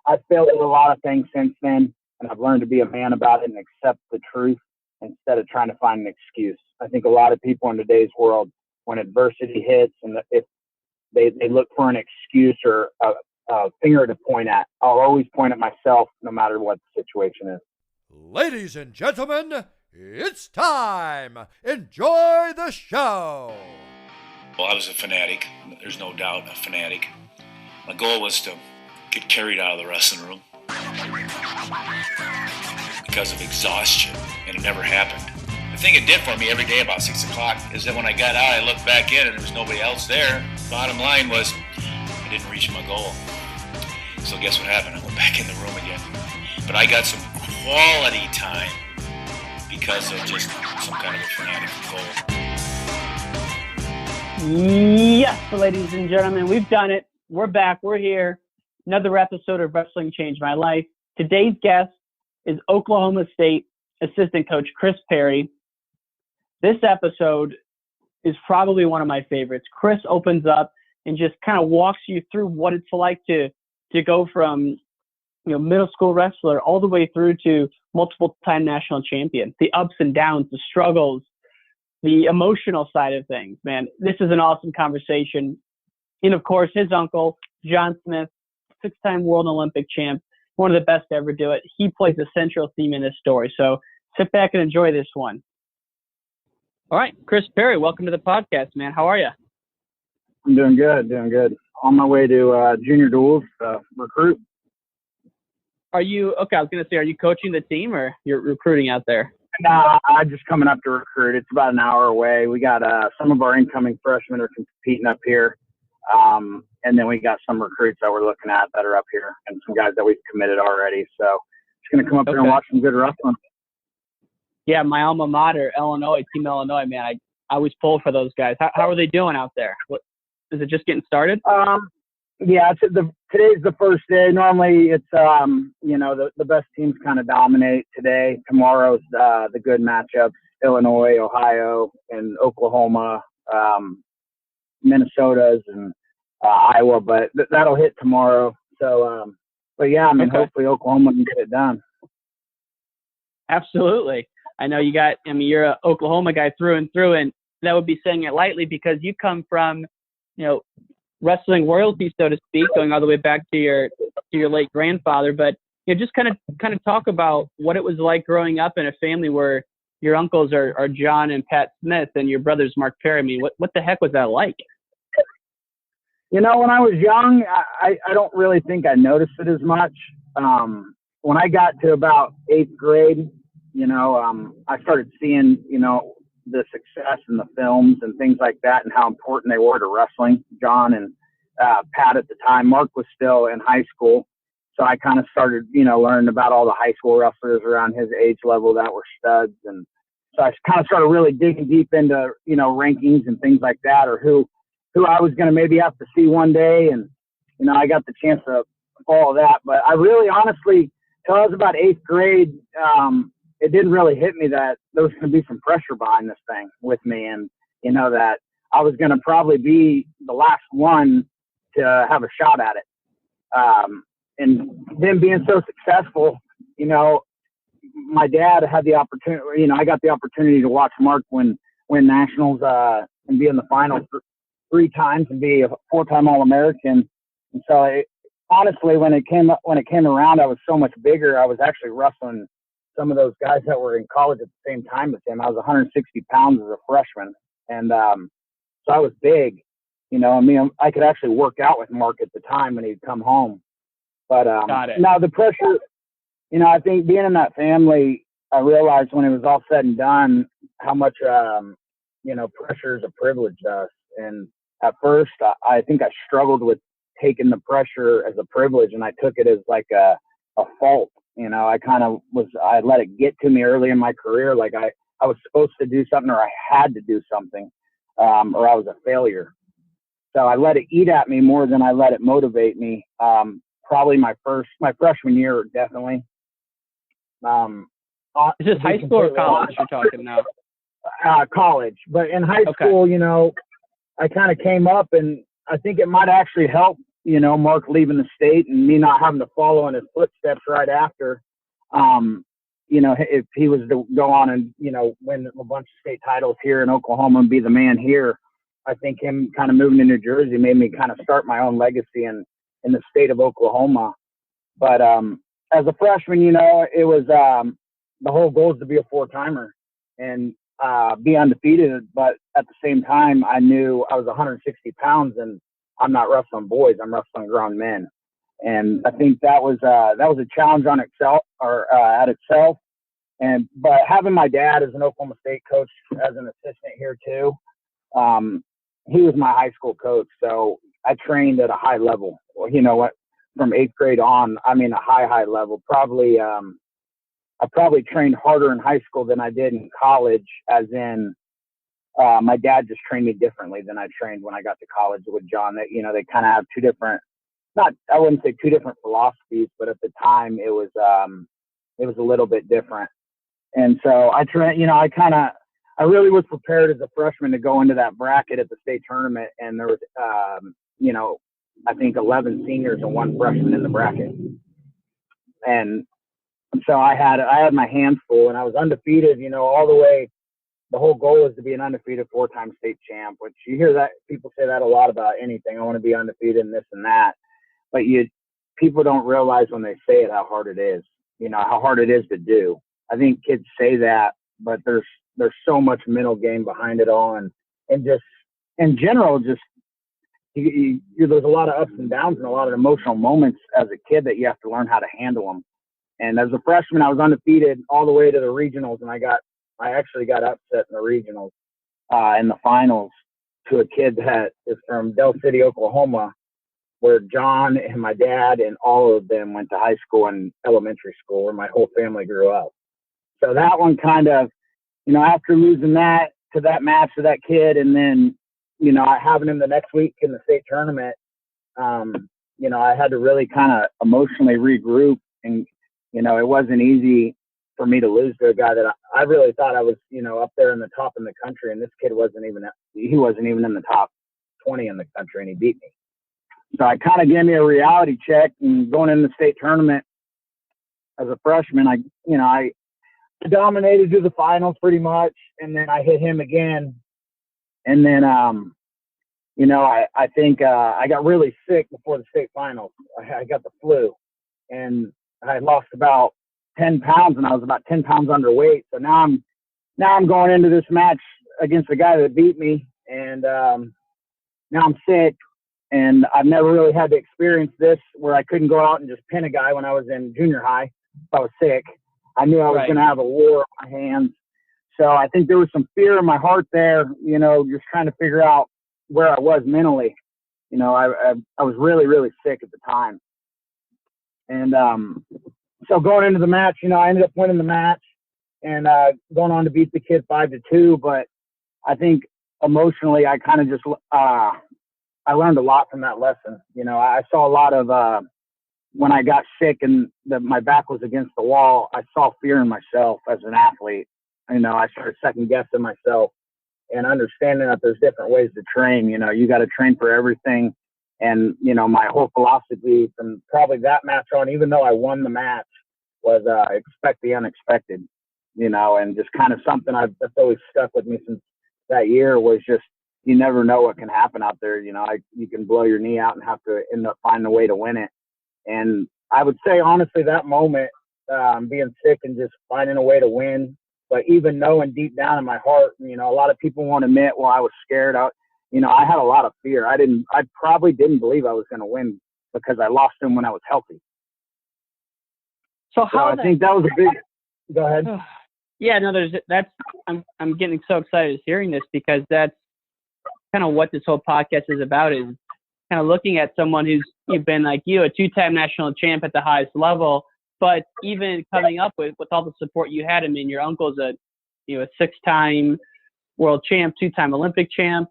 I've failed at a lot of things since then, and I've learned to be a man about it and accept the truth instead of trying to find an excuse. I think a lot of people in today's world, when adversity hits and if they look for an excuse or a finger to point at, I'll always point at myself no matter what the situation is. Ladies and gentlemen, it's time. Enjoy the show. Well, I was a fanatic. There's no doubt a fanatic. My goal was to get carried out of the wrestling room because of exhaustion, and it never happened. The thing it did for me every day about 6 o'clock is that when I got out, I looked back in and there was nobody else there. Bottom line was I didn't reach my goal. So guess what happened? I went back in the room again. But I got some quality time because of just some kind of a fanatic goal. Yes, ladies and gentlemen, we've done it. We're back. We're here. Another episode of Wrestling Changed My Life. Today's guest is Oklahoma State assistant coach Chris Perry. This episode is probably one of my favorites. Chris opens up and just kind of walks you through what it's like to go from middle school wrestler all the way through to multiple time national champion, the ups and downs, the struggles, the emotional side of things. Man, this is an awesome conversation. And of course, his uncle, John Smith, 6-time world Olympic champ, one of the best to ever do it. He plays a central theme in this story. So sit back and enjoy this one. All right, Chris Perry, welcome to the podcast, man. How are you? I'm doing good. On my way to junior duels, recruit. Are you, okay, I was going to say, are you coaching the team or you're recruiting out there? Nah, I'm just coming up to recruit. It's about an hour away. We got some of our incoming freshmen are competing up here. And then we got some recruits that we're looking at that are up here and some guys that we've committed already. So just going to come up here and watch some good wrestling. Yeah, my alma mater, Illinois, Team Illinois, man. I always pull for those guys. How are they doing out there? Is it just getting started? Yeah, today's the first day. Normally it's, the best teams kind of dominate today. Tomorrow's the good matchups, Illinois, Ohio, and Oklahoma, Minnesota's and Iowa, but that'll hit tomorrow. So, but yeah, I mean, hopefully Oklahoma can get it done. Absolutely. I know you're an Oklahoma guy through and through, and that would be saying it lightly because you come from, wrestling royalty, so to speak, going all the way back to your late grandfather. But just kind of talk about what it was like growing up in a family where your uncles are John and Pat Smith and your brother's Mark Perry. I mean, what the heck was that like? When I was young, I don't really think I noticed it as much. When I got to about 8th grade, I started seeing, the success in the films and things like that and how important they were to wrestling. John and Pat at the time. Mark was still in high school. So I kind of started, learning about all the high school wrestlers around his age level that were studs. And so I kind of started really digging deep into, rankings and things like that, or who I was going to maybe have to see one day. And, I got the chance to follow that. But I really honestly, till I was about 8th grade, it didn't really hit me that there was going to be some pressure behind this thing with me. And, that I was going to probably be the last one to have a shot at it. And then being so successful, my dad had the opportunity, I got the opportunity to watch Mark win nationals and be in the finals 3 times and be a 4-time All-American. And so honestly, when it came around, I was so much bigger. I was actually wrestling some of those guys that were in college at the same time as him. I was 160 pounds as a freshman. And so I was big, I could actually work out with Mark at the time when he'd come home. But now the pressure, I think being in that family, I realized when it was all said and done, how much, pressure is a privilege to us. And at first, I think I struggled with taking the pressure as a privilege, and I took it as like a fault. I let it get to me early in my career. Like I was supposed to do something, or I had to do something, or I was a failure. So I let it eat at me more than I let it motivate me. Probably my freshman year, definitely. Is this high school or college you're talking now? College. But in high school, I kind of came up, and I think it might actually help Mark leaving the state and me not having to follow in his footsteps right after, if he was to go on and, win a bunch of state titles here in Oklahoma and be the man here, I think him kind of moving to New Jersey made me kind of start my own legacy in the state of Oklahoma. But as a freshman, it was the whole goal is to be a four-timer and be undefeated. But at the same time, I knew I was 160 pounds and I'm not wrestling boys. I'm wrestling grown men. And I think that was a challenge on itself at itself. But having my dad as an Oklahoma State coach, as an assistant here too, he was my high school coach. So I trained at a high level. Well, from 8th grade on, I mean, a high level. I probably trained harder in high school than I did in college, as in my dad just trained me differently than I trained when I got to college with John. That, they kind of have two different, I wouldn't say two different philosophies, but at the time it was a little bit different. And so I really was prepared as a freshman to go into that bracket at the state tournament. And there was, I think 11 seniors and one freshman in the bracket. And so I had my hands full and I was undefeated, all the way. The whole goal is to be an undefeated 4-time state champ, which you hear that people say that a lot about anything. I want to be undefeated and this and that, but people don't realize when they say it, how hard it is, how hard it is to do. I think kids say that, but there's so much mental game behind it all. And just in general, just there's a lot of ups and downs and a lot of emotional moments as a kid that you have to learn how to handle them. And as a freshman, I was undefeated all the way to the regionals, and I actually got upset in the regionals, in the finals, to a kid that is from Del City, Oklahoma, where John and my dad and all of them went to high school and elementary school, where my whole family grew up. So that one kind of, after losing that to that match to that kid, and then, having him the next week in the state tournament, I had to really kind of emotionally regroup, and, it wasn't easy for me to lose to a guy that I really thought I was, up there in the top in the country. And this kid wasn't even in the top 20 in the country, and he beat me. So I kind of gave me a reality check, and going in the state tournament as a freshman, I dominated to the finals pretty much. And then I hit him again. And then, I think I got really sick before the state finals. I got the flu, and I lost about 10 pounds, and I was about 10 pounds underweight. So now I'm going into this match against the guy that beat me, and now I'm sick, and I've never really had to experience this where I couldn't go out and just pin a guy when I was in junior high if I was sick. I knew I was going to have a war on my hands. So I think there was some fear in my heart there, just trying to figure out where I was mentally. I was really, really sick at the time. And so going into the match, I ended up winning the match and going on to beat the kid 5-2. But I think emotionally, I kind of just I learned a lot from that lesson. I saw a lot of when I got sick and my back was against the wall, I saw fear in myself as an athlete. I started second guessing myself and understanding that there's different ways to train. You got to train for everything. And, my whole philosophy from probably that match on, even though I won the match, was expect the unexpected, and just kind of something that's always stuck with me since that year was just, you never know what can happen out there. You can blow your knee out and have to end up finding a way to win it. And I would say, honestly, that moment, being sick and just finding a way to win, but even knowing deep down in my heart, a lot of people won't admit, well, I was scared. I had a lot of fear. I probably didn't believe I was going to win because I lost him when I was healthy. So I think that was a big, go ahead. Yeah, no, I'm getting so excited hearing this, because that's kind of what this whole podcast is about, is kind of looking at someone who's been like you, a 2-time national champ at the highest level, but even coming up with all the support you had. I mean, your uncle's a 6-time world champ, 2-time Olympic champ.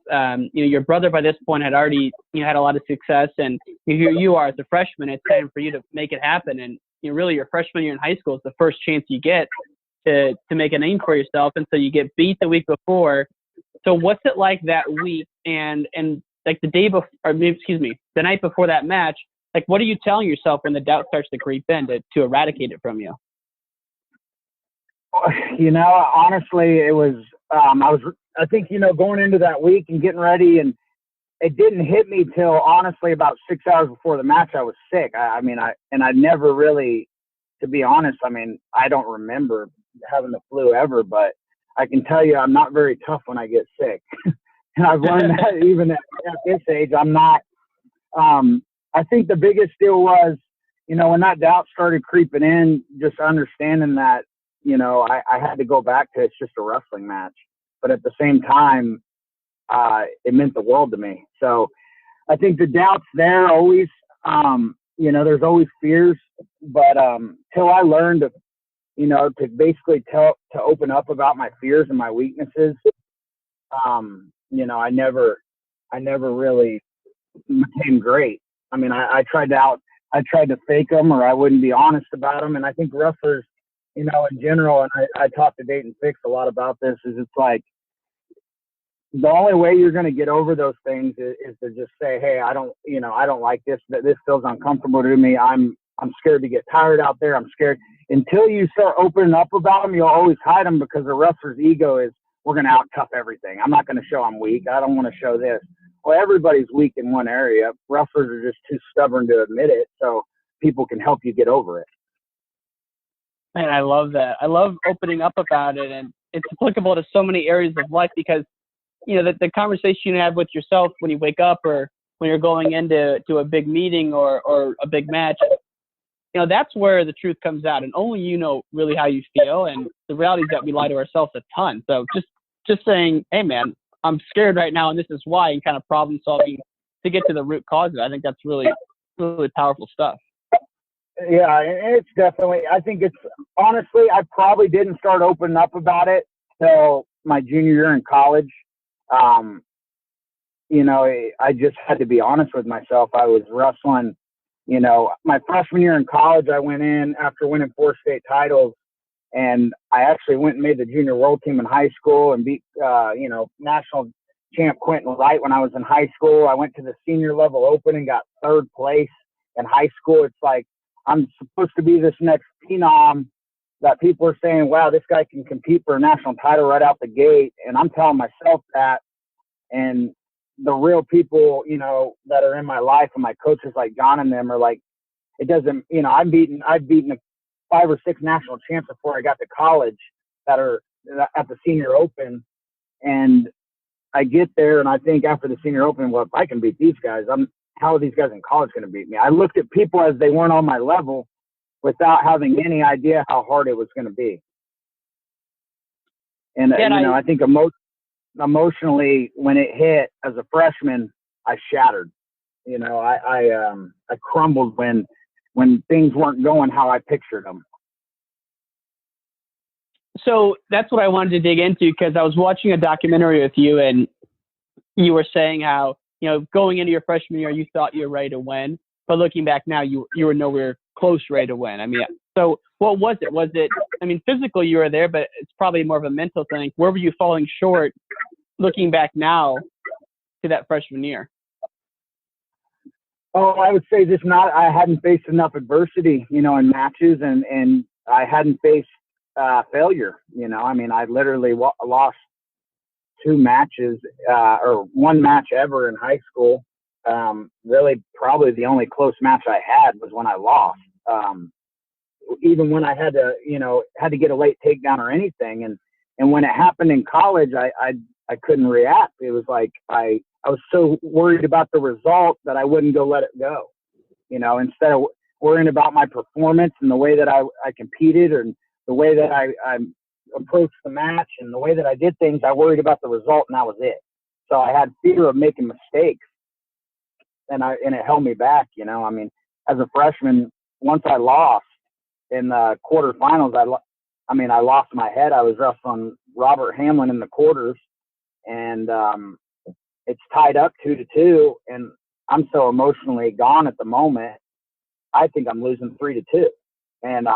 Your brother by this point had already had a lot of success, and here you are as a freshman. It's time for you to make it happen. And really, your freshman year in high school is the first chance you get to make a name for yourself, and so you get beat the week before. So what's it like that week? And like the day before, or maybe, excuse me, the night before that match, like what are you telling yourself when the doubt starts to creep in to eradicate it from you? You know, honestly, it was, I think, you know, going into that week and getting ready, and it didn't hit me till honestly about 6 hours before the match. I was sick. I never really, to be honest, I mean, I don't remember having the flu ever, but I can tell you I'm not very tough when I get sick. And I've learned that even at this age, I'm not. I think the biggest deal was, you know, when that doubt started creeping in, just understanding that, you know, I had to go back to it's just a wrestling match. But at the same time, it meant the world to me. So I think the doubt's there always. You know, there's always fears. But till I learned to, you know, to basically to open up about my fears and my weaknesses, you know, I never really became great. I mean, I tried to fake them, or I wouldn't be honest about them. And I think wrestlers, you know, in general, and I talk to Daton Fix a lot about this, is it's like the only way you're going to get over those things is to just say, hey, I don't like this. This feels uncomfortable to me. I'm scared to get tired out there. I'm scared. Until you start opening up about them, you'll always hide them, because the wrestler's ego is, we're going to out tough everything. I'm not going to show I'm weak. I don't want to show this. Well, everybody's weak in one area. Wrestlers are just too stubborn to admit it, so people can help you get over it. Man, I love that. I love opening up about it, and it's applicable to so many areas of life, because, you know, the conversation you have with yourself when you wake up, or when you're going into a big meeting or a big match, you know, that's where the truth comes out, and only you know really how you feel. And the reality is that we lie to ourselves a ton. So just saying, hey man, I'm scared right now, and this is why, and kind of problem solving to get to the root cause of it. I think that's really, really powerful stuff. Yeah, it's definitely, I think it's, honestly, I probably didn't start opening up about it till my junior year in college. You know, I just had to be honest with myself. I was wrestling, you know, my freshman year in college, I went in after winning 4 state titles, and I actually went and made the junior world team in high school and beat, you know, national champ Quentin Wright when I was in high school. I went to the senior level open and got 3rd place in high school. It's like, I'm supposed to be this next phenom that people are saying, wow, this guy can compete for a national title right out the gate. And I'm telling myself that. And the real people, you know, that are in my life, and my coaches like John and them, are like, it doesn't, you know, I've beaten 5 or 6 national champs before I got to college that are at the senior open. And I get there, and I think after the senior open, well, if I can beat these guys, how are these guys in college going to beat me? I looked at people as they weren't on my level without having any idea how hard it was going to be. And, you know, I think emotionally, when it hit as a freshman, I shattered. You know, I crumbled when things weren't going how I pictured them. So that's what I wanted to dig into, because I was watching a documentary with you, and you were saying how, you know, going into your freshman year, you thought you were ready to win, but looking back now, you were nowhere close ready to win. I mean, so what was it? Was it, I mean, physically you were there, but it's probably more of a mental thing. Where were you falling short looking back now to that freshman year? Oh, I would say I hadn't faced enough adversity, you know, in matches, and I hadn't faced failure. You know, I mean, I literally lost 2 matches, or 1 match ever in high school. Really, probably the only close match I had was when I lost. Even when I had to get a late takedown or anything, and when it happened in college, I couldn't react. It was like I was so worried about the result that I wouldn't go let it go. You know, instead of worrying about my performance and the way that I competed, and the way that I approached the match and the way that I did things, I worried about the result, and that was it. So I had fear of making mistakes, and it held me back. You know, I mean, as a freshman, once I lost in the quarterfinals, I lost my head. I was wrestling Robert Hamlin in the quarters, and it's tied up 2-2, and I'm so emotionally gone at the moment. I think I'm losing 3-2, and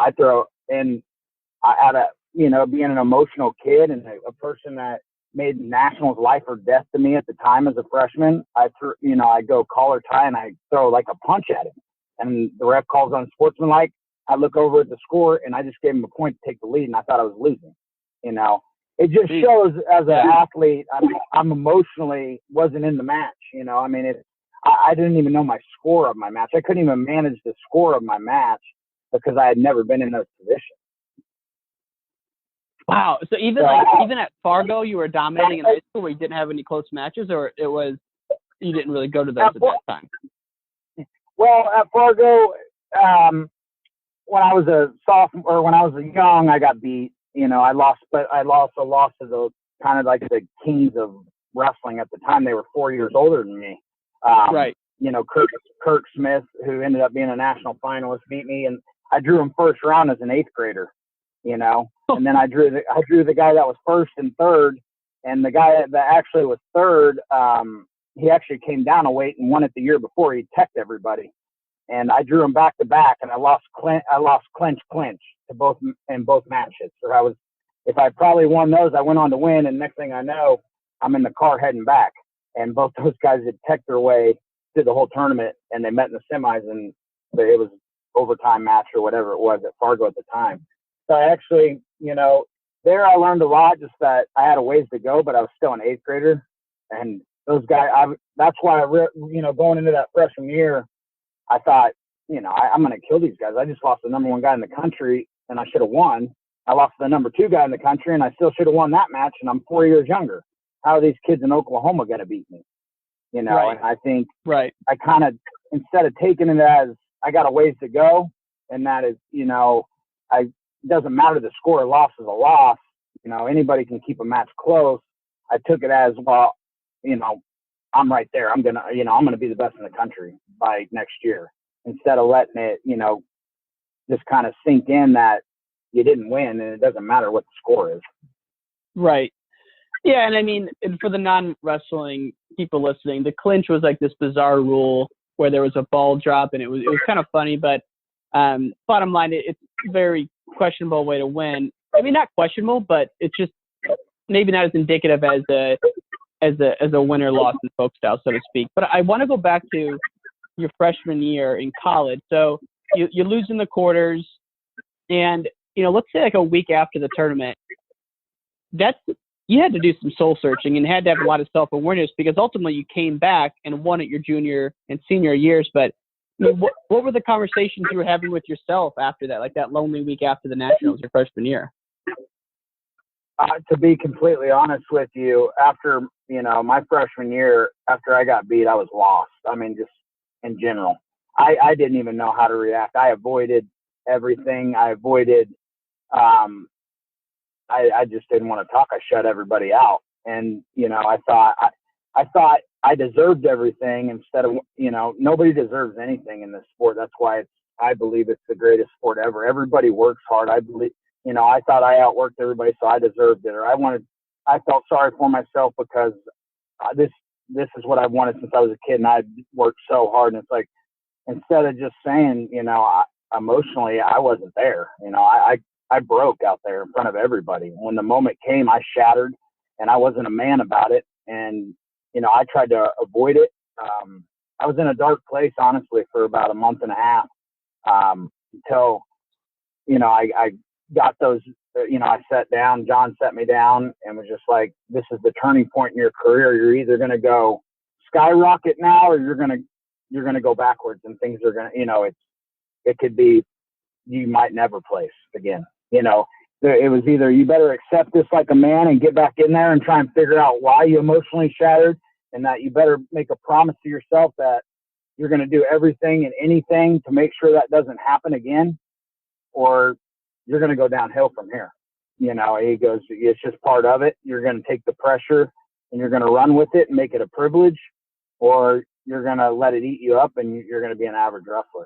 being an emotional kid and a person that made nationals life or death to me at the time as a freshman. I go collar tie and I throw like a punch at him, and the ref calls unsportsmanlike. I look over at the score and I just gave him a point to take the lead, and I thought I was losing. It just shows as an athlete, I'm emotionally wasn't in the match. I didn't even know my score of my match. I couldn't even manage the score of my match because I had never been in those positions. Wow. So even at Fargo, you were dominating in high school where you didn't have any close matches, or you didn't really go to those at that time? Well, at Fargo, when I was a sophomore, or when I was young, I got beat. I lost, but I also lost to the kind of like the kings of wrestling at the time. They were 4 years older than me. Right. Kirk Smith, who ended up being a national finalist, beat me, and I drew him first round as an 8th grader. And then I drew the guy that was first and third, and the guy that actually was third, he actually came down a weight and won it the year before. He teched everybody, and I drew him back to back, and I lost clinch to both matches. So if I probably won those, I went on to win, and next thing I know, I'm in the car heading back, and both those guys had teched their way through the whole tournament, and they met in the semis, and it was overtime match or whatever it was at Fargo at the time. So I actually, there I learned a lot, just that I had a ways to go, but I was still an 8th grader. And those guys, that's why going into that freshman year, I thought, I'm going to kill these guys. I just lost the number 1 guy in the country, and I should have won. I lost the number 2 guy in the country, and I still should have won that match, and I'm 4 years younger. How are these kids in Oklahoma going to beat me? Right. And I think I kind of, instead of taking it as I got a ways to go, and that is, it doesn't matter the score. A loss is a loss. Anybody can keep a match close. I took it as, well, I'm right there. I'm going to be the best in the country by next year, instead of letting it, just kind of sink in that you didn't win and it doesn't matter what the score is. Right. Yeah. And I mean, for the non-wrestling people listening, the clinch was like this bizarre rule where there was a ball drop, and it was kind of funny, but bottom line, it's very questionable way to win. I mean, not questionable, but it's just maybe not as indicative as a win or loss in folk style, so to speak. But I want to go back to your freshman year in college. So you lose in the quarters, and let's say like a week after the tournament, you had to do some soul searching and had to have a lot of self-awareness, because ultimately you came back and won at your junior and senior years. But what were the conversations you were having with yourself after that, like that lonely week after the nationals, your freshman year? To be completely honest with you, after, my freshman year, after I got beat, I was lost. I mean, just in general, I didn't even know how to react. I avoided everything. I just didn't want to talk. I shut everybody out. And, I thought I deserved everything instead of, nobody deserves anything in this sport. That's why I believe it's the greatest sport ever. Everybody works hard. I believe, I thought I outworked everybody, so I deserved it. Or I felt sorry for myself because this is what I wanted since I was a kid, and I worked so hard. And it's like, instead of just saying, emotionally, I wasn't there. I broke out there in front of everybody. When the moment came, I shattered, and I wasn't a man about it. And, I tried to avoid it. I was in a dark place, honestly, for about a month and a half, until, I got those, I sat down, John set me down and was just like, this is the turning point in your career. You're either going to go skyrocket now, or you're going to go backwards, and things are going to, it could be, you might never place again. It was either you better accept this like a man and get back in there and try and figure out why you emotionally shattered, and that you better make a promise to yourself that you're going to do everything and anything to make sure that doesn't happen again, or you're going to go downhill from here. He goes, it's just part of it. You're going to take the pressure and you're going to run with it and make it a privilege, or you're going to let it eat you up and you're going to be an average wrestler.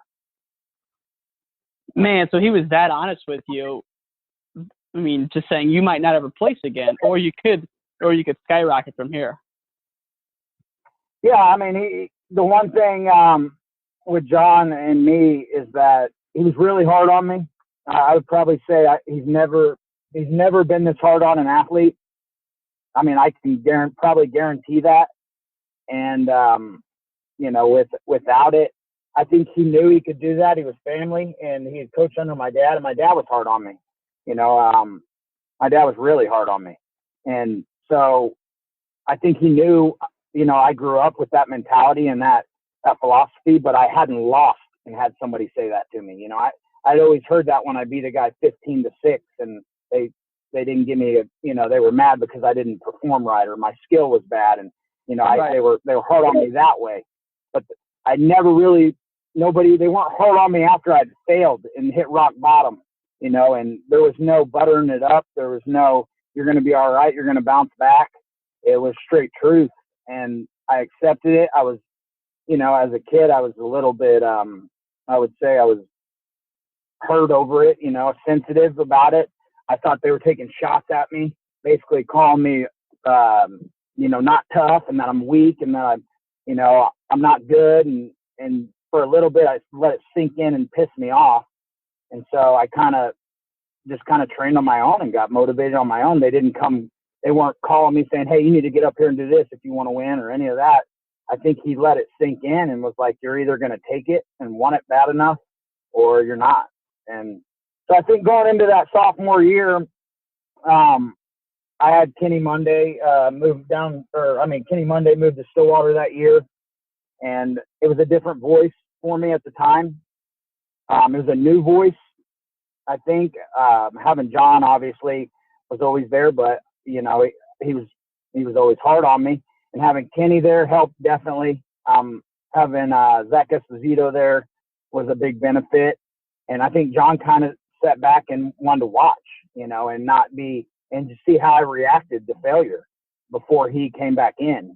Man, so he was that honest with you. I mean, just saying you might not have a place again, or you could skyrocket from here. Yeah, I mean, the one thing with John and me is that he was really hard on me. I would probably say he's never been this hard on an athlete. I mean, I can probably guarantee that. And, you know, without it, I think he knew he could do that. He was family, and he had coached under my dad, and my dad was hard on me. You know, my dad was really hard on me. And so I think he knew, you know, I grew up with that mentality and that philosophy, but I hadn't lost and had somebody say that to me. You know, I'd always heard that when I beat a guy 15-6, and they didn't give me you know, they were mad because I didn't perform right or my skill was bad. And, you know, Right. they were hard on me that way. But I never really, they weren't hard on me after I'd failed and hit rock bottom, you know, and there was no buttering it up. There was no, you're going to be all right, you're going to bounce back. It was straight truth. And I accepted it. I was, you know, as a kid, I was a little bit, I would say I was hurt over it, you know, sensitive about it. I thought they were taking shots at me, basically calling me, you know, not tough, and that I'm weak, and that I'm, you know, I'm not good. And for a little bit, I let it sink in and piss me off. And so I just trained on my own and got motivated on my own. They weren't calling me saying, hey, you need to get up here and do this if you want to win or any of that. I think he let it sink in and was like, you're either going to take it and want it bad enough or you're not. And so I think going into that sophomore year, I had Kenny Monday Kenny Monday moved to Stillwater that year, and it was a different voice for me at the time. It was a new voice, I think. Having John obviously was always there, but you know, he was always hard on me, and having Kenny there helped definitely. Having Zach Esposito there was a big benefit, and I think John kind of sat back and wanted to watch, you know, and to see how I reacted to failure before he came back in.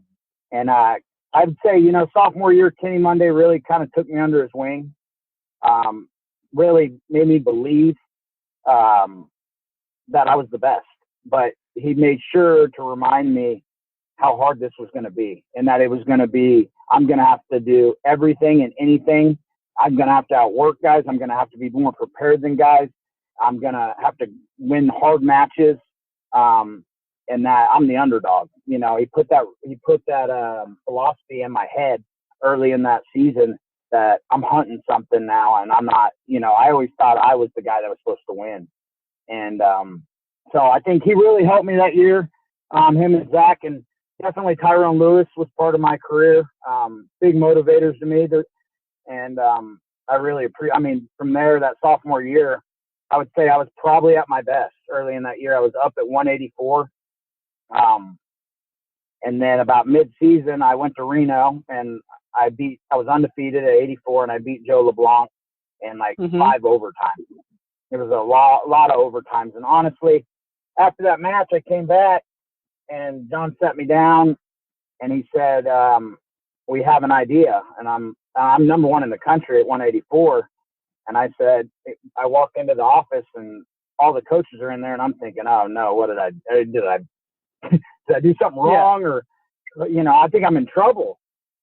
And I'd say, you know, sophomore year, Kenny Monday really kind of took me under his wing, really made me believe that I was the best. But he made sure to remind me how hard this was going to be, and that it was going to be, I'm going to have to do everything and anything. I'm going to have to outwork guys. I'm going to have to be more prepared than guys. I'm going to have to win hard matches. And that I'm the underdog. You know, he put that philosophy in my head early in that season that I'm hunting something now, and I'm not, you know, I always thought I was the guy that was supposed to win. And so I think he really helped me that year, him and Zach, and definitely Tyrone Lewis was part of my career, big motivators to me. And I really appreciate, I mean, from there, that sophomore year, I would say I was probably at my best early in that year. I was up at 184. And then about mid-season, I went to Reno, and I was undefeated at 84, and I beat Joe LeBlanc in like 5 overtimes. It was a lot of overtimes. And honestly, after that match, I came back, and John sat me down, and he said, we have an idea. And I'm number one in the country at 184. And I said, I walked into the office, and all the coaches are in there, and I'm thinking, oh no, what did I did I do something wrong? Or, you know, I think I'm in trouble.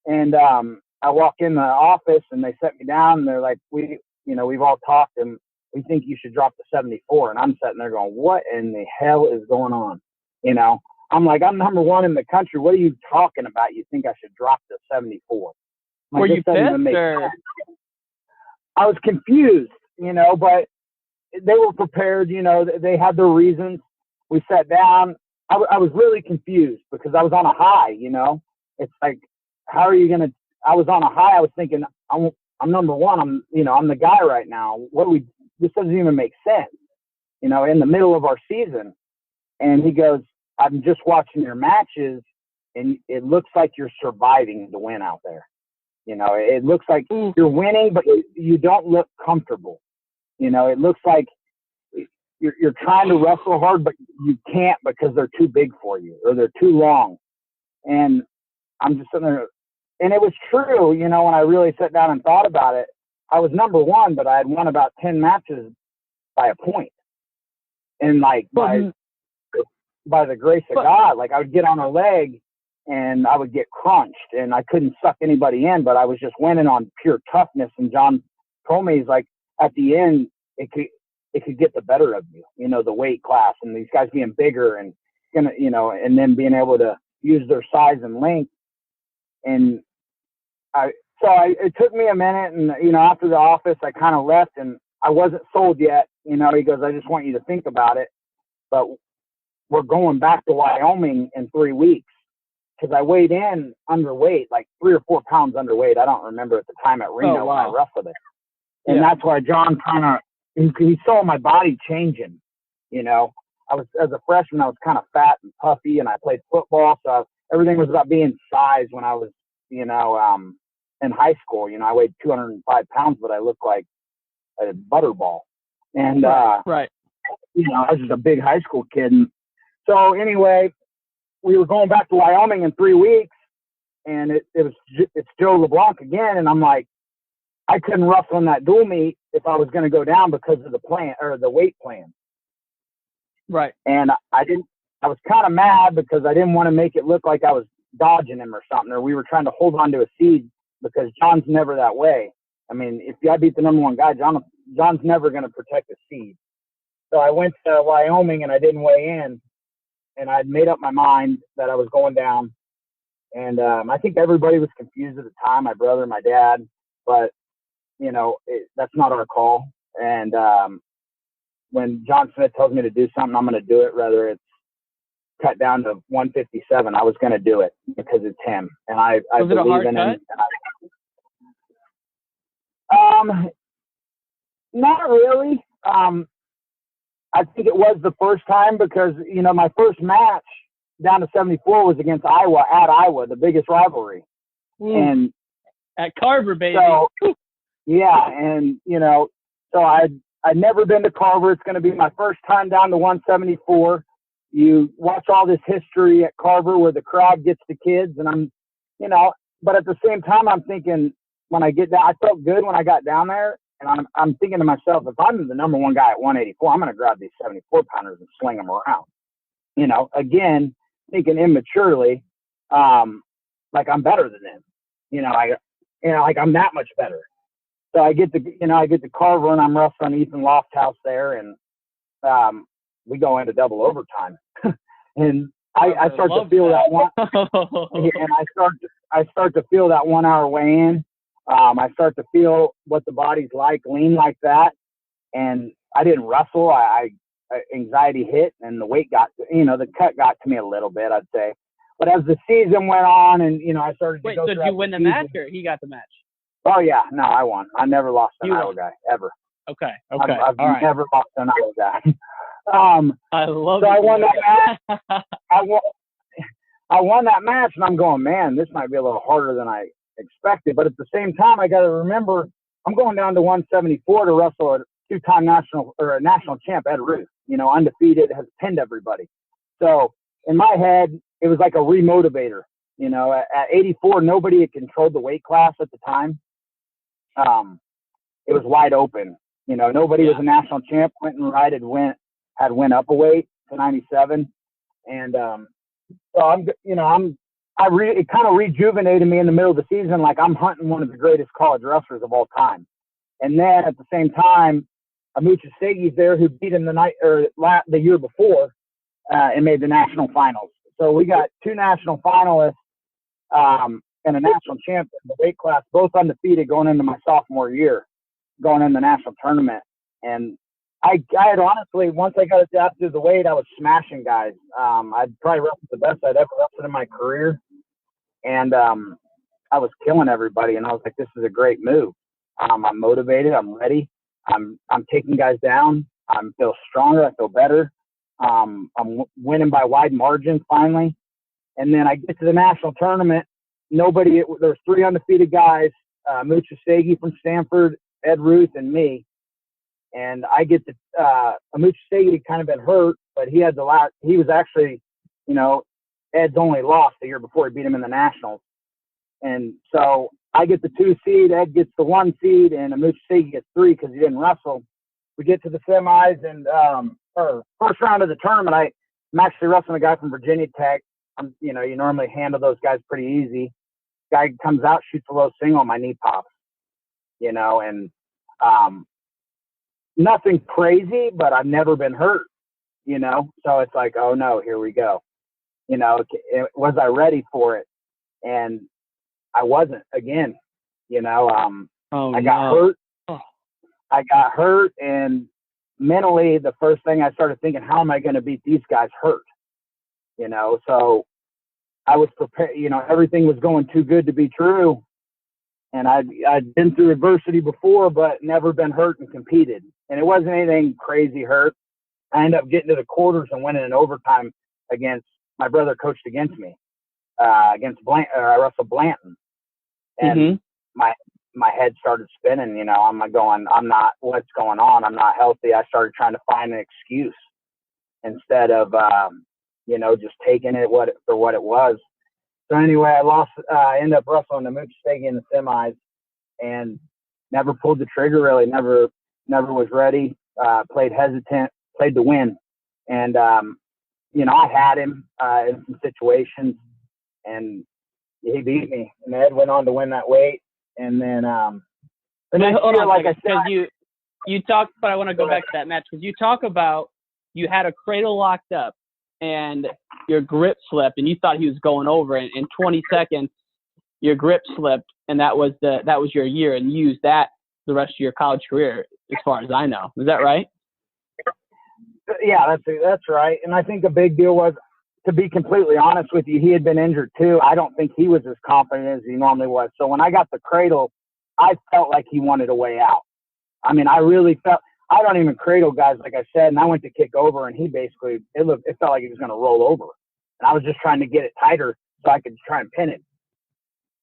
And I walk in the office, and they set me down, and they're like, we've all talked, and we think you should drop to 74. And I'm sitting there going, what in the hell is going on? You know, I'm like, I'm number one in the country. What are you talking about? You think I should drop to 74? Were you pissed, or? I was confused, you know, but they were prepared. You know, they had their reasons. We sat down. I was really confused because I was on a high, you know. It's like, how are you going to – I was on a high. I was thinking, I'm number one. I'm the guy right now. This doesn't even make sense, you know, in the middle of our season. And he goes, I'm just watching your matches, and it looks like you're surviving the win out there. You know, it looks like you're winning, but you don't look comfortable. You know, it looks like you're trying to wrestle hard, but you can't because they're too big for you or they're too long. And I'm just sitting there, and it was true. You know, when I really sat down and thought about it, I was number one, but I had won about 10 matches by a point. And like by the grace of God, like I would get on a leg and I would get crunched, and I couldn't suck anybody in, but I was just winning on pure toughness. And John told me, he's like, at the end, it could get the better of you, you know, the weight class and these guys being bigger. And gonna, and then being able to use their size and length. And it took me a minute, and after the office, I kind of left, and I wasn't sold yet. He goes, I just want you to think about it, but we're going back to Wyoming in 3 weeks, because I weighed in underweight, like 3 or 4 pounds underweight. I don't remember at the time at Reno when I wrestled it. And that's why John he saw my body changing. I was, as a freshman, I was kind of fat and puffy, and I played football. So everything was about being size when I was, in high school. I weighed 205 pounds, but I looked like a butterball. And, right. I was just a big high school kid. And so anyway, we were going back to Wyoming in 3 weeks, and it's Joe LeBlanc again. And I'm like, I couldn't wrestle in that dual meet if I was going to go down because of the plan or the weight plan. Right. And I was kind of mad because I didn't want to make it look like I was dodging him or something, or we were trying to hold on to a seed, because John's never that way. I mean, if I beat the number one guy, John's never going to protect a seed. So I went to Wyoming and I didn't weigh in, and I'd made up my mind that I was going down. And I think everybody was confused at the time, my brother, my dad, but that's not our call. And when John Smith tells me to do something, I'm going to do it, whether it's cut down to 157. I was going to do it because it's him, and I was it a hard believe in him. Not really. I think it was the first time because my first match down to 74 was against Iowa at Iowa, the biggest rivalry, and at Carver, baby. So, yeah, and so I'd never been to Carver. It's going to be my first time down to 174. You watch all this history at Carver where the crowd gets the kids, and I'm, but at the same time, I'm thinking when I get down, I felt good when I got down there, and I'm thinking to myself, if I'm the number one guy at 184, I'm going to grab these 74 pounders and sling them around. Again, thinking immaturely, like I'm better than them. Like I'm that much better. So I get to Carver, and I'm wrestling Ethan Lofthouse there, and we go into double overtime, and I start to feel that one, and I start to feel that 1 hour weigh in. I start to feel what the body's like, lean like that, and I didn't wrestle. I anxiety hit, and the weight the cut got to me a little bit, I'd say. But as the season went on, and I started to go so did you win the match, or he got the match? Oh yeah, no, I won. I never lost an Iowa guy ever. Okay. I've never lost an Iowa guy. I love. So I won that match. I won that match, and I'm going, man, this might be a little harder than I expected. But at the same time, I got to remember, I'm going down to 174 to wrestle a two-time national champ, Ed Ruth. Undefeated, has pinned everybody. So in my head, it was like a remotivator. At 84, nobody had controlled the weight class at the time. It was wide open. Nobody was a national champ. Quentin Wright had went up a weight to 97, and so it kind of rejuvenated me in the middle of the season, like I'm hunting one of the greatest college wrestlers of all time. And then at the same time, Amucha Segi's there, who beat him the year before, and made the national finals. So we got 2 national finalists and a national champ in the weight class, both undefeated going into my sophomore year, going in the national tournament. And I had honestly, once I got adapted to the weight, I was smashing guys. I'd probably wrestled the best I'd ever wrestled in my career. And I was killing everybody. And I was like, this is a great move. I'm motivated. I'm ready. I'm taking guys down. I feel stronger. I feel better. I'm winning by wide margins finally. And then I get to the national tournament. There's 3 undefeated guys, Mucha Segi from Stanford, Ed Ruth, and me. And I get to, Mucha Segi had kind of been hurt, but he was actually, Ed's only lost the year before he beat him in the nationals. And so I get the 2 seed, Ed gets the 1 seed, and Mucha Segi gets 3 because he didn't wrestle. We get to the semis, and first round of the tournament, I'm actually wrestling a guy from Virginia Tech. You normally handle those guys pretty easy. Guy comes out, shoots a low single, my knee pops. And nothing crazy, but I've never been hurt. you know? So it's like, oh no, here we go. You know, was I ready for it? And I wasn't again, you know, I got hurt. I got hurt, and mentally the first thing I started thinking, how am I going to beat these guys hurt? You know, so I was prepared, you know, everything was going too good to be true. And I'd been through adversity before, but never been hurt and competed. And it wasn't anything crazy hurt. I ended up getting to the quarters and winning in overtime against my brother coached against me, against I wrestled Blanton. And my head started spinning, you know, what's going on? I'm not healthy. I started trying to find an excuse instead of, you know, just taking it for what it was. So anyway, I ended up wrestling the Mooch Stegi in the semis and never pulled the trigger really, never was ready, played hesitant, played to win. And, you know, I had him in some situations and he beat me. And Ed went on to win that weight. And then the next year, like I said, you talked, but I want to go back to that match because you talk about you had a cradle locked up and your grip slipped, and you thought he was going over, and in 20 seconds your grip slipped, and that was your year, and you used that the rest of your college career, as far as I know. Is that right? Yeah, that's right. And I think the big deal was, to be completely honest with you, he had been injured too. I don't think he was as confident as he normally was. So when I got the cradle, I felt like he wanted a way out. I mean, I really felt, I don't even cradle guys, like I said, and I went to kick over and he basically, it felt like he was going to roll over. And I was just trying to get it tighter so I could try and pin it.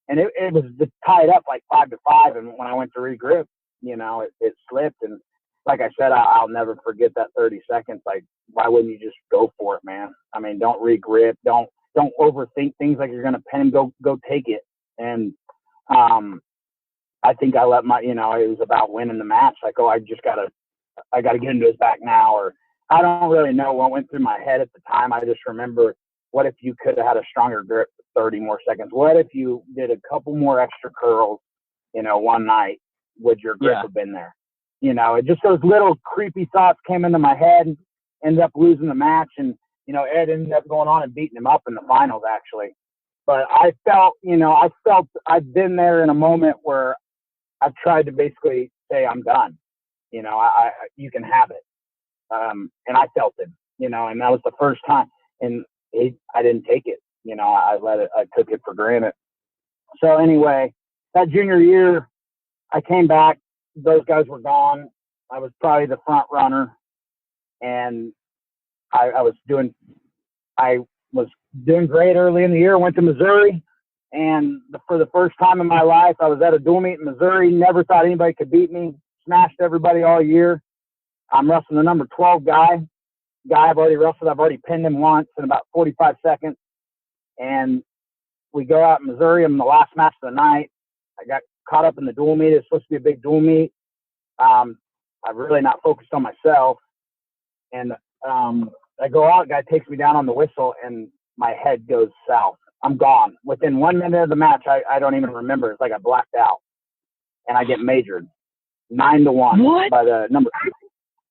And it was tied up like 5-5. And when I went to regrip, you know, it slipped. And like I said, I'll never forget that 30 seconds. Like, why wouldn't you just go for it, man? I mean, don't regrip. Don't overthink things like you're going to pin him. Go take it. And I think I let it was about winning the match. Like, oh, I got to get into his back now. Or I don't really know what went through my head at the time. I just remember, what if you could have had a stronger grip for 30 more seconds? What if you did a couple more extra curls, you know, one night? Would your grip have been there? You know, it just, those little creepy thoughts came into my head, ended up losing the match. And, you know, Ed ended up going on and beating him up in the finals, actually. But I felt I've been there in a moment where I've tried to basically say, I'm done. You know, you can have it. And I felt it, you know, and that was the first time. And I didn't take it. You know, I took it for granted. So anyway, that junior year, I came back. Those guys were gone. I was probably the front runner, and I was doing great early in the year. Went to Missouri, and for the first time in my life, I was at a dual meet in Missouri. Never thought anybody could beat me. Smashed everybody all year. I'm wrestling the number 12 guy I've already wrestled. I've already pinned him once in about 45 seconds. And we go out in Missouri. I'm in the last match of the night. I got caught up in the dual meet. It's supposed to be a big dual meet. I'm really not focused on myself. And I go out, guy takes me down on the whistle, and my head goes south. I'm gone. Within 1 minute of the match, I don't even remember. It's like I blacked out. And I get majored. 9-1 by the number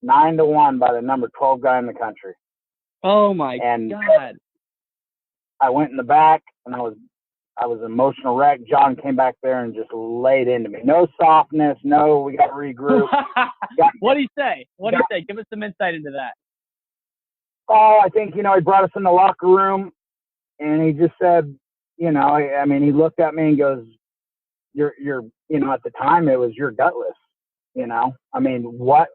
9-1 by the number 12 guy in the country. Oh my God. I went in the back, and I was an emotional wreck. John came back there and just laid into me. No softness. No, we got to regroup. What did he say? Give us some insight into that. Oh, I think, you know, he brought us in the locker room, and he just said, you know, I mean, he looked at me and goes, you're, you know, at the time it was, you're gutless. You know, why,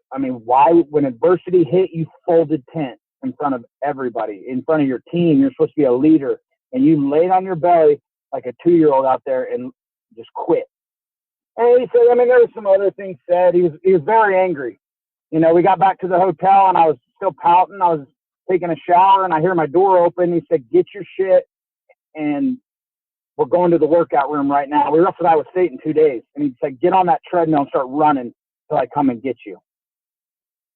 when adversity hit, you folded tent in front of everybody, in front of your team. You're supposed to be a leader, and you laid on your belly like a 2-year-old out there and just quit. And he said, there was some other things said. He was very angry. You know, we got back to the hotel, and I was still pouting. I was taking a shower, and I hear my door open. He said, get your shit, and we're going to the workout room right now. We wrestled Iowa State in 2 days. And he said, get on that treadmill and start running till I come and get you.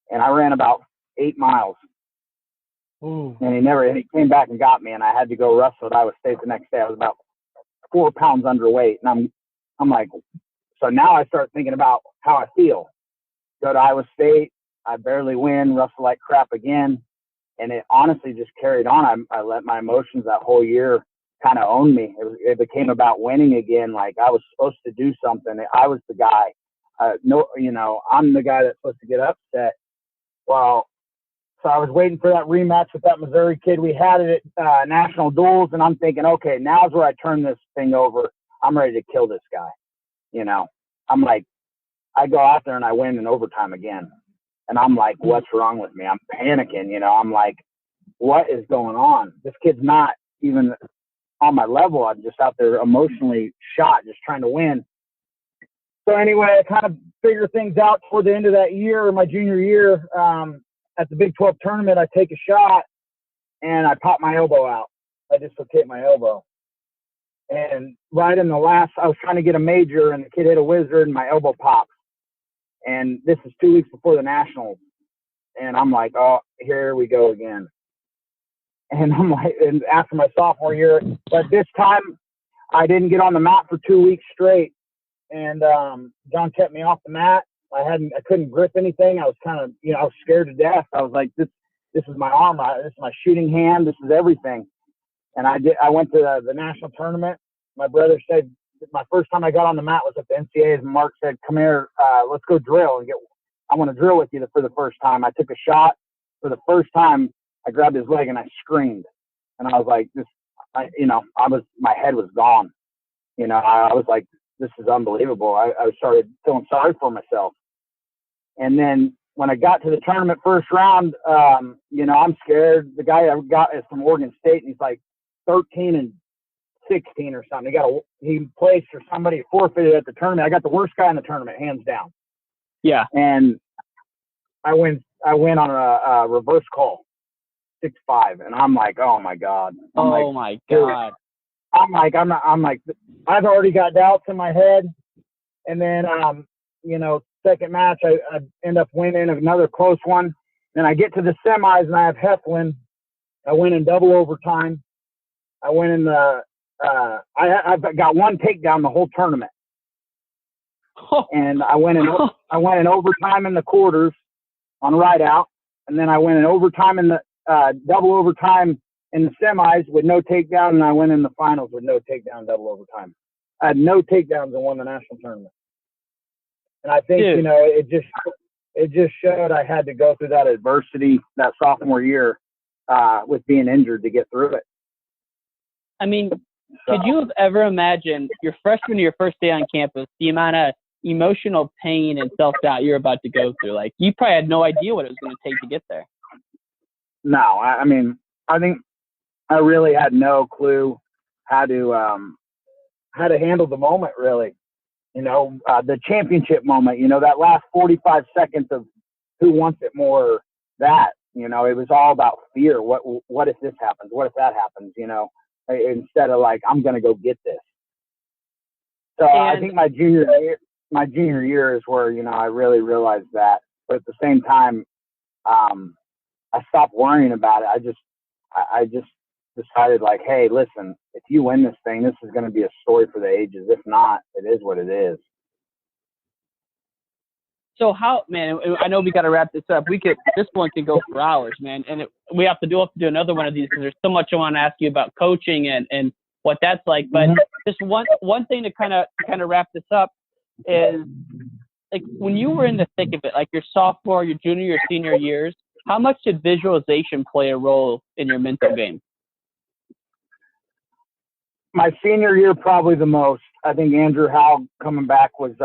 And I ran about 8 miles. Ooh. And he came back and got me, and I had to go wrestle at Iowa State the next day. I was about 4 pounds underweight. And I'm like, so now I start thinking about how I feel. Go to Iowa State, I barely win, wrestle like crap again. And it honestly just carried on. I let my emotions that whole year kind of own me. It became about winning again. Like I was supposed to do something. I was the guy. No, you know, I'm the guy that's supposed to get upset. Well, so I was waiting for that rematch with that Missouri kid. We had it at national duels, and I'm thinking, okay, now's where I turn this thing over. I'm ready to kill this guy. You know, I'm like, I go out there and I win in overtime again. And I'm like, what's wrong with me? I'm panicking, you know. I'm like, what is going on? This kid's not even on my level. I'm just out there emotionally shot, just trying to win. So anyway, I kind of figure things out toward the end of that year, my junior year. At the Big 12 tournament, I take a shot, and I pop my elbow out. I dislocate my elbow. And right in the last, I was trying to get a major, and the kid hit a wizard, and my elbow pops. And this is 2 weeks before the Nationals. And I'm like, oh, here we go again. And I'm like, and after my sophomore year, but this time I didn't get on the mat for 2 weeks straight. And John kept me off the mat. I couldn't grip anything. I was kind of, you know, I was scared to death. I was like, this is my arm. This is my shooting hand. This is everything. And I went to the national tournament. My brother said, my first time I got on the mat was at the NCAAs, and Mark said, come here, let's go drill and I want to drill with you for the first time. I took a shot for the first time. I grabbed his leg and I screamed, and I was like, my head was gone. You know, I was like, this is unbelievable. I started feeling sorry for myself. And then when I got to the tournament first round, you know, I'm scared. The guy I got is from Oregon State, and he's like 13-16 or something. He placed for somebody, forfeited at the tournament. I got the worst guy in the tournament, hands down. Yeah. And I went on a reverse call, 6-5, and I'm like, oh my God. My God. I'm like, I've already got doubts in my head. And then, you know, second match, I end up winning another close one. Then I get to the semis and I have Heflin. I win in double overtime. I win in I've got one takedown the whole tournament. And I went in overtime in the quarters on ride out. And then I went in overtime in the double overtime in the semis with no takedown, and I went in the finals with no takedown, double overtime. I had no takedowns and won the national tournament. And I think, you know, it just showed I had to go through that adversity that sophomore year with being injured to get through it. I mean, could you have ever imagined your freshman year, first day on campus, the amount of emotional pain and self-doubt you're about to go through? Like, you probably had no idea what it was going to take to get there. No, I mean, I think I really had no clue how to handle the moment, really. You know, the championship moment, you know, that last 45 seconds of who wants it more, that, you know, it was all about fear. What if this happens? What if that happens? You know, instead of like, I'm going to go get this. So I think my junior year is where, you know, I really realized that. But at the same time, I stopped worrying about it. I just decided, like, hey, listen, if you win this thing, this is going to be a story for the ages. If not, it is what it is. So how, man, I know we got to wrap this up. This one can go for hours, man. And we have to do another one of these because there's so much I want to ask you about coaching and what that's like. But just one thing to kind of wrap this up is, like, when you were in the thick of it, like your sophomore, your junior, your senior years, how much did visualization play a role in your mental game? My senior year, probably the most. I think Andrew Heil coming back was,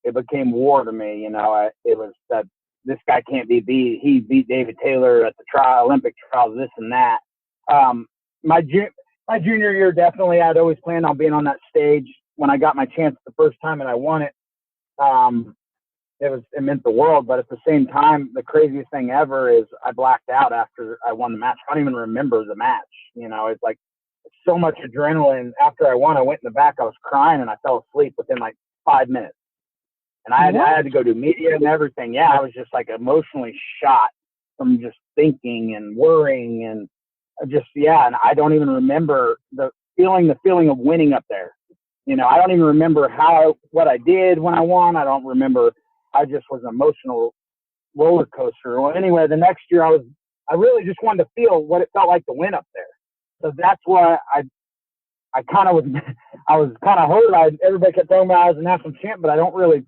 it became war to me. You know, it was that this guy can't be beat. He beat David Taylor at the Olympic trials, this and that. My junior year, definitely, I'd always planned on being on that stage. When I got my chance the first time and I won it, it meant the world. But at the same time, the craziest thing ever is I blacked out after I won the match. I don't even remember the match. You know, it's like so much adrenaline. After I won, I went in the back. I was crying and I fell asleep within like 5 minutes. And I had to go do media and everything. Yeah, I was just like emotionally shot from just thinking and worrying and and I don't even remember the feeling of winning up there. You know, I don't even remember what I did when I won. I don't remember. I just was an emotional roller coaster. Well, anyway, the next year I I really just wanted to feel what it felt like to win up there. So that's why I kind of was, I was kind of hurt. Everybody kept throwing me out as a national champ, but it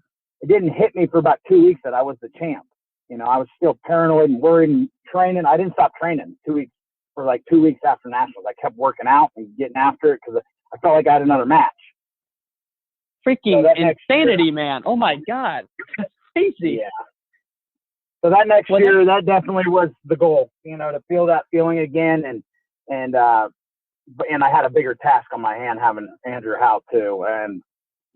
didn't hit me for about 2 weeks that I was the champ. You know, I was still paranoid and worried and training. I didn't stop training 2 weeks for like 2 weeks after nationals. I kept working out and getting after it because I felt like I had another match. Freaking insanity, man. Oh my God. That's crazy. Yeah. So that next year, that definitely was the goal, you know, to feel that feeling again. And I had a bigger task on my hand having Andrew Heil too. And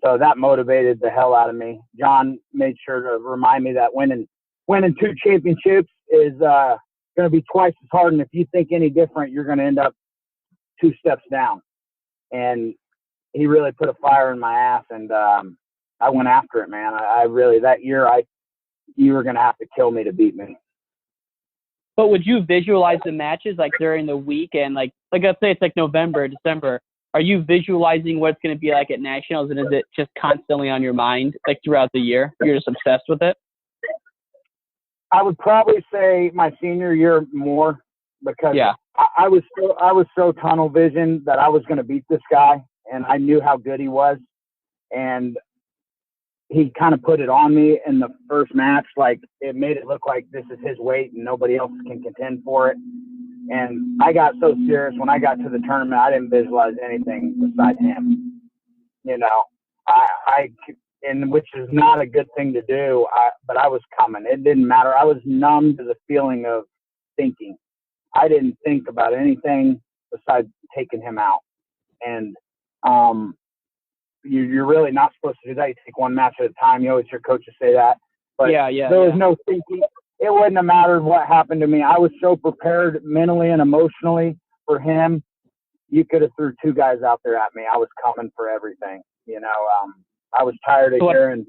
so that motivated the hell out of me. John made sure to remind me that winning 2 championships is going to be twice as hard. And if you think any different, you're going to end up 2 steps down. And he really put a fire in my ass. And I went after it, man. I really, that year, you were going to have to kill me to beat me. But would you visualize the matches like during the week and like let's say it's like November, December? Are you visualizing what it's going to be like at nationals, and is it just constantly on your mind like throughout the year? You're just obsessed with it? I would probably say my senior year more because I was so tunnel vision that I was going to beat this guy, and I knew how good he was, and he kind of put it on me in the first match. Like, it made it look like this is his weight and nobody else can contend for it. And I got so serious when I got to the tournament, I didn't visualize anything besides him. You know, and which is not a good thing to do. But I was coming. It didn't matter. I was numb to the feeling of thinking. I didn't think about anything besides taking him out. And, you're really not supposed to do that. You take one match at a time. You always hear coaches say that. But there was no thinking. It wouldn't have mattered what happened to me. I was so prepared mentally and emotionally for him. You could have threw 2 guys out there at me. I was coming for everything. You know, I was tired of hearing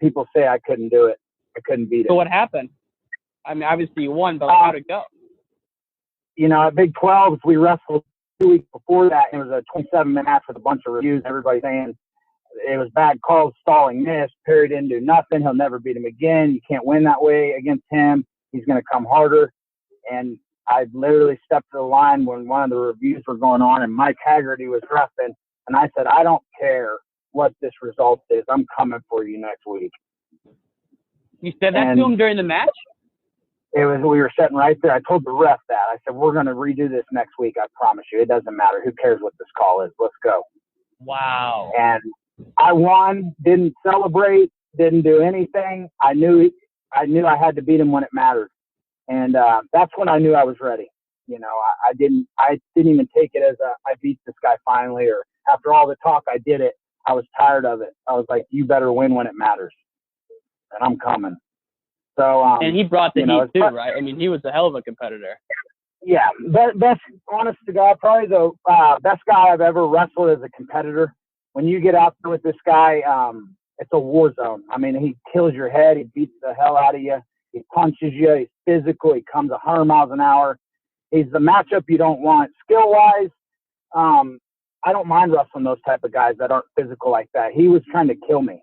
people say I couldn't do it. I couldn't beat it. So what happened? I mean, obviously you won, but how'd it go? You know, at Big 12s, we wrestled 2 weeks before that. It was a 27-minute match with a bunch of reviews. Everybody saying it was bad calls, stalling this. Perry didn't do nothing. He'll never beat him again. You can't win that way against him. He's going to come harder. And I literally stepped to the line when one of the reviews were going on, and Mike Haggerty was reffing. And I said, I don't care what this result is. I'm coming for you next week. You said that to him during the match? We were sitting right there. I told the ref that. I said, we're going to redo this next week. I promise you. It doesn't matter. Who cares what this call is? Let's go. Wow. And I won, didn't celebrate, didn't do anything. I knew I had to beat him when it mattered. And that's when I knew I was ready. You know, I didn't even take it as I beat this guy finally, or after all the talk, I did it. I was tired of it. I was like, you better win when it matters. And I'm coming. So, and he brought the heat too, right? I mean, he was a hell of a competitor. Yeah, best, honest to God, probably the best guy I've ever wrestled as a competitor. When you get out there with this guy, it's a war zone. I mean, he kills your head. He beats the hell out of you. He punches you. He's physical. He comes 100 miles an hour. He's the matchup you don't want. Skill-wise, I don't mind wrestling those type of guys that aren't physical like that. He was trying to kill me.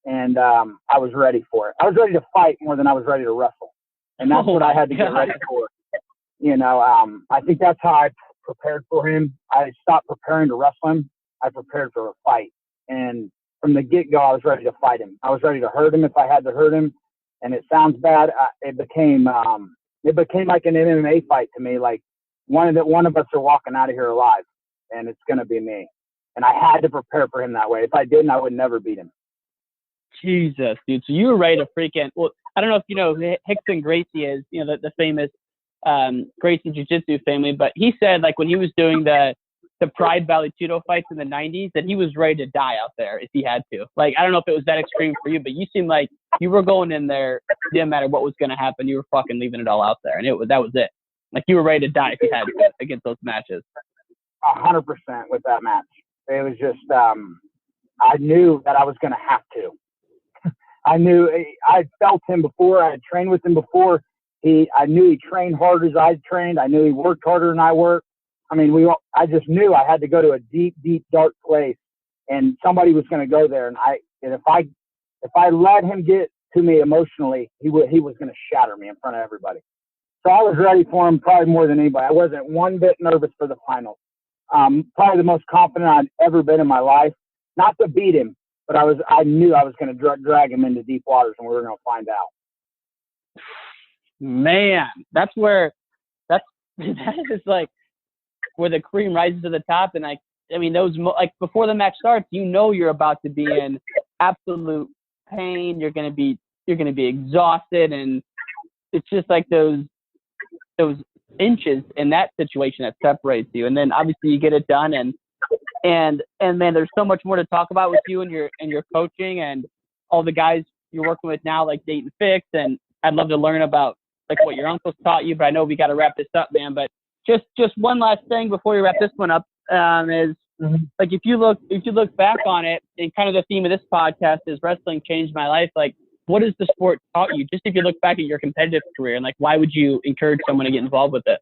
And I was ready for it. I was ready to fight more than I was ready to wrestle. And that's what I had to get ready for. You know, I think that's how I prepared for him. I stopped preparing to wrestle him. I prepared for a fight. And from the get-go, I was ready to fight him. I was ready to hurt him if I had to hurt him. And it sounds bad. It became like an MMA fight to me. Like one of us are walking out of here alive, and it's going to be me. And I had to prepare for him that way. If I didn't, I would never beat him. Jesus, dude. So you were ready to freaking, well, I don't know if you know who Hickson Gracie is, you know, the famous Gracie Jiu-Jitsu family, but he said like when he was doing the Pride Valley Judo fights in the 90s that he was ready to die out there if he had to. Like, I don't know if it was that extreme for you, but you seemed like you were going in there, didn't matter what was going to happen, you were fucking leaving it all out there, and that was it. Like, you were ready to die if you had to against those matches. 100% with that match. It was just, I knew that I was going to have to. I knew I felt him before. I had trained with him before. I knew he trained hard as I trained. I knew he worked harder than I worked. I mean, I just knew I had to go to a deep, deep, dark place, and somebody was going to go there. And if I let him get to me emotionally, he was going to shatter me in front of everybody. So I was ready for him probably more than anybody. I wasn't one bit nervous for the finals. Probably the most confident I'd ever been in my life. Not to beat him, but I knew I was going to drag him into deep waters, and we were going to find out. Man, that is like where the cream rises to the top. And those before the match starts, you're about to be in absolute pain. You're going to be exhausted, and it's just like those inches in that situation that separates you. And then obviously you get it done, and man, there's so much more to talk about with you and your coaching and all the guys you're working with now, like Daton Fix. And I'd love to learn about like what your uncles taught you, but I know we got to wrap this up, man. But just one last thing before we wrap this one up is like if you look back on it, and kind of the theme of this podcast is wrestling changed my life. Like, what has the sport taught you? Just if you look back at your competitive career, and like, why would you encourage someone to get involved with it?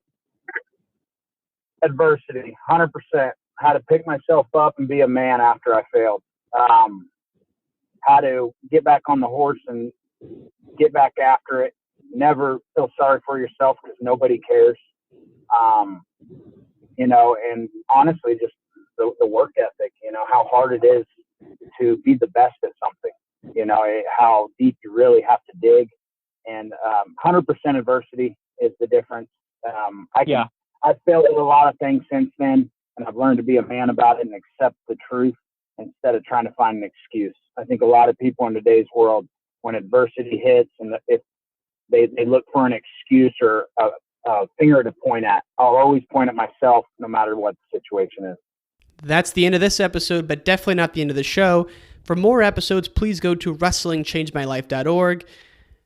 Adversity, 100%. How to pick myself up and be a man after I failed. How to get back on the horse and get back after it. Never feel sorry for yourself because nobody cares. And honestly, just the work ethic, how hard it is to be the best at something, how deep you really have to dig. And 100% adversity is the difference. I've failed at a lot of things since then, and I've learned to be a man about it and accept the truth instead of trying to find an excuse. I think a lot of people in today's world, when adversity hits and if they look for an excuse or a finger to point at, I'll always point at myself no matter what the situation is. That's the end of this episode, but definitely not the end of the show. For more episodes, please go to wrestlingchangemylife.org.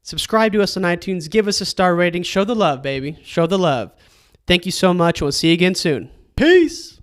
Subscribe to us on iTunes. Give us a star rating. Show the love, baby. Show the love. Thank you so much. We'll see you again soon. Peace.